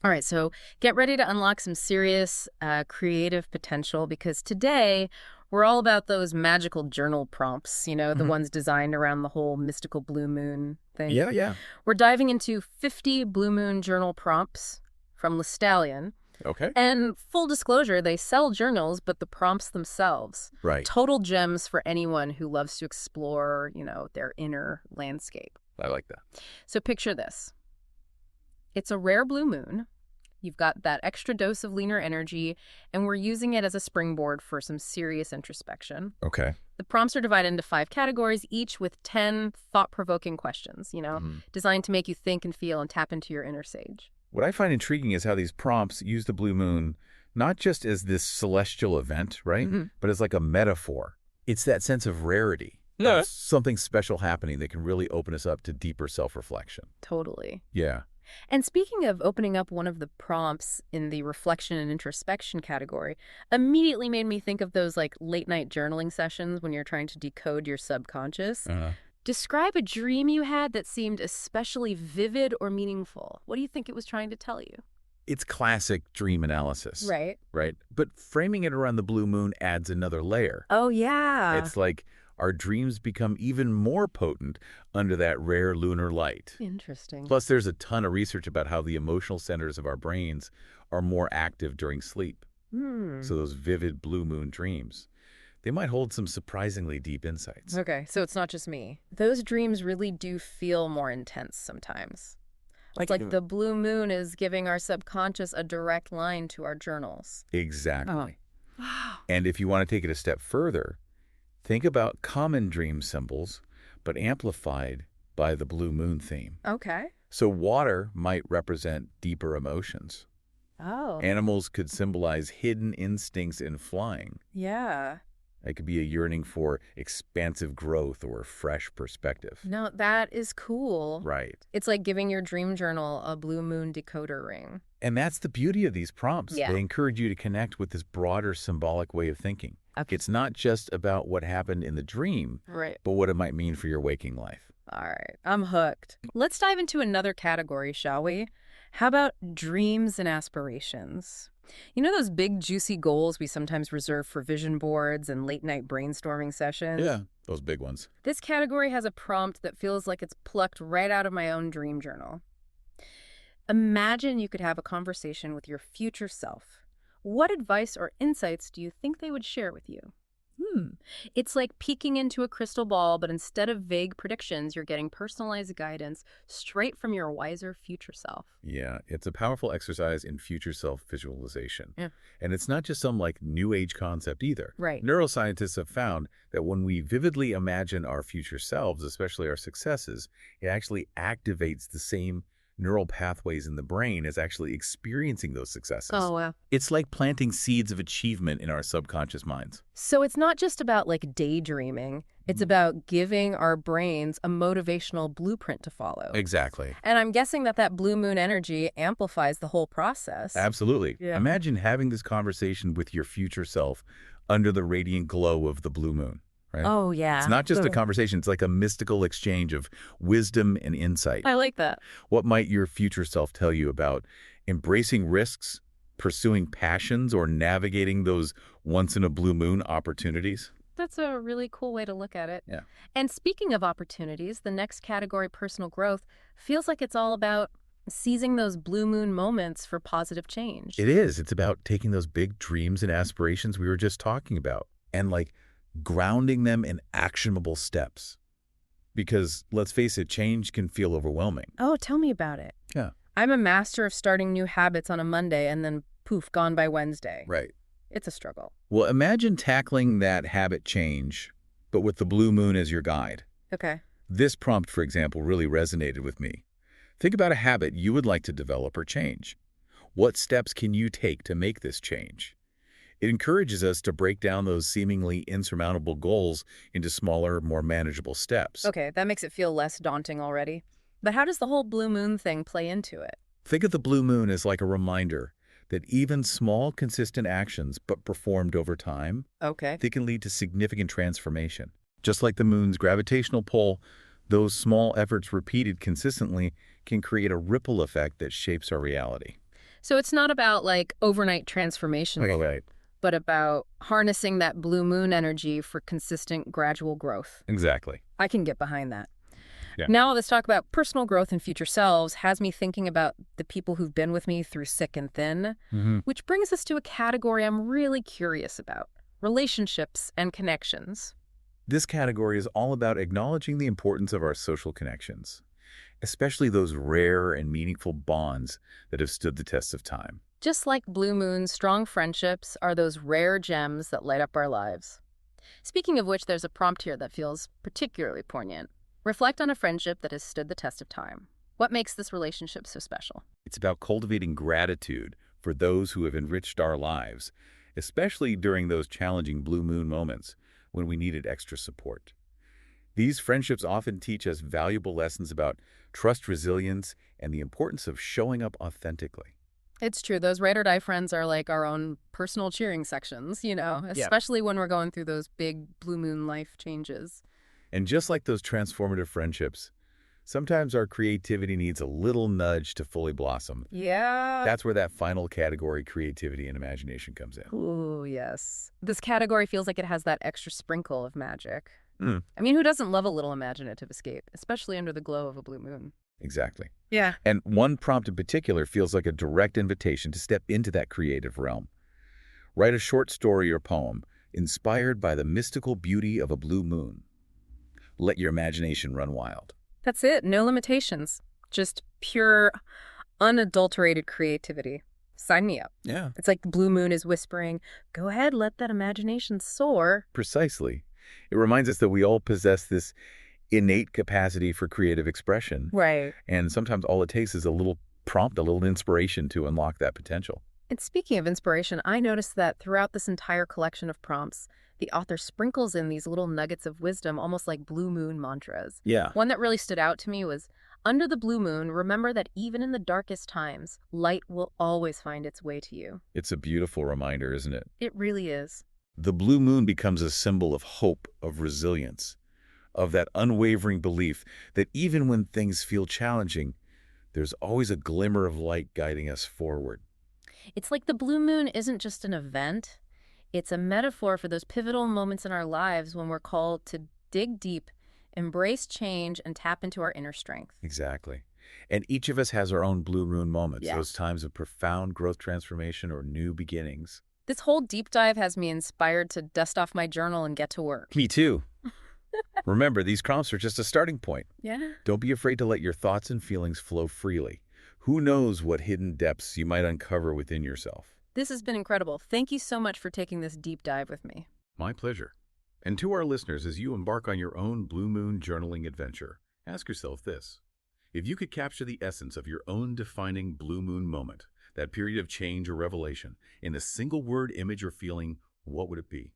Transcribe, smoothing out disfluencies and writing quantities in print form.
All right, so get ready to unlock some serious creative potential because today we're all about those magical journal prompts, the Hmm. ones designed around the whole mystical blue moon thing. Yeah, yeah. We're diving into 50 blue moon journal prompts from Lestallion. Okay. And full disclosure, they sell journals, but the prompts themselves, Right. total gems for anyone who loves to explore, their inner landscape. I like that. So picture this. It's a rare blue moon. You've got that extra dose of leaner energy, and we're using it as a springboard for some serious introspection. Okay. The prompts are divided into 5 categories, each with 10 thought-provoking questions, Mhm. designed to make you think and feel and tap into your inner sage. What I find intriguing is how these prompts use the blue moon not just as this celestial event, right? Hmm. But as like a metaphor. It's that sense of rarity. Yeah. Something special happening that can really open us up to deeper self-reflection. Totally. Yeah. And speaking of opening up, one of the prompts in the reflection and introspection category immediately made me think of those like late night journaling sessions when you're trying to decode your subconscious. Uh, Describe a dream you had that seemed especially vivid or meaningful. What do you think it was trying to tell you? it's classic dream analysis, Right. right? But framing it around the blue moon adds another layer. Oh, yeah. It's like our dreams become even more potent under that rare lunar light. Interesting. Plus, there's a ton of research about how the emotional centers of our brains are more active during sleep. So those vivid blue moon dreams, they might hold some surprisingly deep insights. Okay, so it's not just me. Those dreams really do feel more intense sometimes. It's like the blue moon is giving our subconscious a direct line to our journals. Exactly. Wow. And if you want to take it a step further, think about common dream symbols, but amplified by the blue moon theme. Okay. So water might represent deeper emotions. Oh. Animals could symbolize hidden instincts in flying. Yeah. It could be a yearning for expansive growth or fresh perspective. No, that is cool. Right. It's like giving your dream journal a blue moon decoder ring. And that's the beauty of these prompts. Yeah. They encourage you to connect with this broader symbolic way of thinking. Okay. It's not just about what happened in the dream, Right. but what it might mean for your waking life. All right. I'm hooked. Let's dive into another category, shall we? How about dreams and aspirations? You know those big, juicy goals we sometimes reserve for vision boards and late-night brainstorming sessions? Yeah, those big ones. This category has a prompt that feels like it's plucked right out of my own dream journal. Imagine you could have a conversation with your future self. What advice or insights do you think they would share with you? It's like peeking into a crystal ball, but instead of vague predictions, you're getting personalized guidance straight from your wiser future self. Yeah, it's a powerful exercise in future self-visualization. Yeah. And it's not just some new age concept either. Right. Neuroscientists have found that when we vividly imagine our future selves, especially our successes, it actually activates the same neural pathways in the brain as actually experiencing those successes. Oh, wow. It's like planting seeds of achievement in our subconscious minds. So it's not just about like daydreaming. It's about giving our brains a motivational blueprint to follow. Exactly. And I'm guessing that blue moon energy amplifies the whole process. Absolutely. Yeah. Imagine having this conversation with your future self under the radiant glow of the blue moon. Right? Oh, yeah. It's not just a conversation. It's like a mystical exchange of wisdom and insight. I like that. What might your future self tell you about embracing risks, pursuing passions, or navigating those once-in-a-blue-moon opportunities? That's a really cool way to look at it. Yeah. And speaking of opportunities, the next category, personal growth, feels like it's all about seizing those blue moon moments for positive change. It is. It's about taking those big dreams and aspirations we were just talking about and grounding them in actionable steps. Because let's face it, change can feel overwhelming. Oh, tell me about it. Yeah. I'm a master of starting new habits on a Monday and then poof, gone by Wednesday. Right. It's a struggle. Well, imagine tackling that habit change, but with the blue moon as your guide. Okay. This prompt, for example, really resonated with me. Think about a habit you would like to develop or change. What steps can you take to make this change? It encourages us to break down those seemingly insurmountable goals into smaller, more manageable steps. Okay, that makes it feel less daunting already. But how does the whole blue moon thing play into it? Think of the blue moon as like a reminder that even small, consistent actions, but performed over time, Okay. they can lead to significant transformation. Just like the moon's gravitational pull, those small efforts repeated consistently can create a ripple effect that shapes our reality. So it's not about like overnight transformation, Right. but about harnessing that blue moon energy for consistent gradual growth. Exactly. I can get behind that. Yeah. Now, this talk about personal growth and future selves has me thinking about the people who've been with me through thick and thin, Hmm. which brings us to a category I'm really curious about: relationships and connections. This category is all about acknowledging the importance of our social connections, especially those rare and meaningful bonds that have stood the test of time. Just like blue moons, strong friendships are those rare gems that light up our lives. Speaking of which, there's a prompt here that feels particularly poignant. Reflect on a friendship that has stood the test of time. What makes this relationship so special? It's about cultivating gratitude for those who have enriched our lives, especially during those challenging blue moon moments when we needed extra support. These friendships often teach us valuable lessons about trust, resilience, and the importance of showing up authentically. It's true. Those ride or die friends are like our own personal cheering sections, Yeah. especially when we're going through those big blue moon life changes. And just like those transformative friendships, sometimes our creativity needs a little nudge to fully blossom. Yeah. That's where that final category, creativity and imagination, comes in. Ooh, yes. This category feels like it has that extra sprinkle of magic. Mm, I mean, who doesn't love a little imaginative escape, especially under the glow of a blue moon? exactly. Yeah. And one prompt in particular feels like a direct invitation to step into that creative realm. Write a short story or poem inspired by the mystical beauty of a blue moon. Let your imagination run wild. That's it. No limitations. Just pure, unadulterated creativity. Sign me up. Yeah. It's like the blue moon is whispering, go ahead, let that imagination soar. Precisely. It reminds us that we all possess this innate capacity for creative expression, Right. and sometimes all it takes is a little prompt, a little inspiration to unlock that potential. And speaking of inspiration, I noticed that throughout this entire collection of prompts, the author sprinkles in these little nuggets of wisdom, almost like blue moon mantras. Yeah. One that really stood out to me was, under the blue moon, remember that even in the darkest times, light will always find its way to you. It's a beautiful reminder, isn't it? It really is. The blue moon becomes a symbol of hope, of resilience, of that unwavering belief that even when things feel challenging, there's always a glimmer of light guiding us forward. It's like the blue moon isn't just an event. It's a metaphor for those pivotal moments in our lives when we're called to dig deep, embrace change, and tap into our inner strength. Exactly. And each of us has our own blue moon moments, Yeah. those times of profound growth transformation or new beginnings. This whole deep dive has me inspired to dust off my journal and get to work. Me too. Remember, these prompts are just a starting point. Yeah. Don't be afraid to let your thoughts and feelings flow freely. Who knows what hidden depths you might uncover within yourself? This has been incredible. Thank you so much for taking this deep dive with me. My pleasure. And to our listeners, as you embark on your own blue moon journaling adventure, ask yourself this. If you could capture the essence of your own defining blue moon moment, that period of change or revelation, in a single word, image, or feeling, what would it be?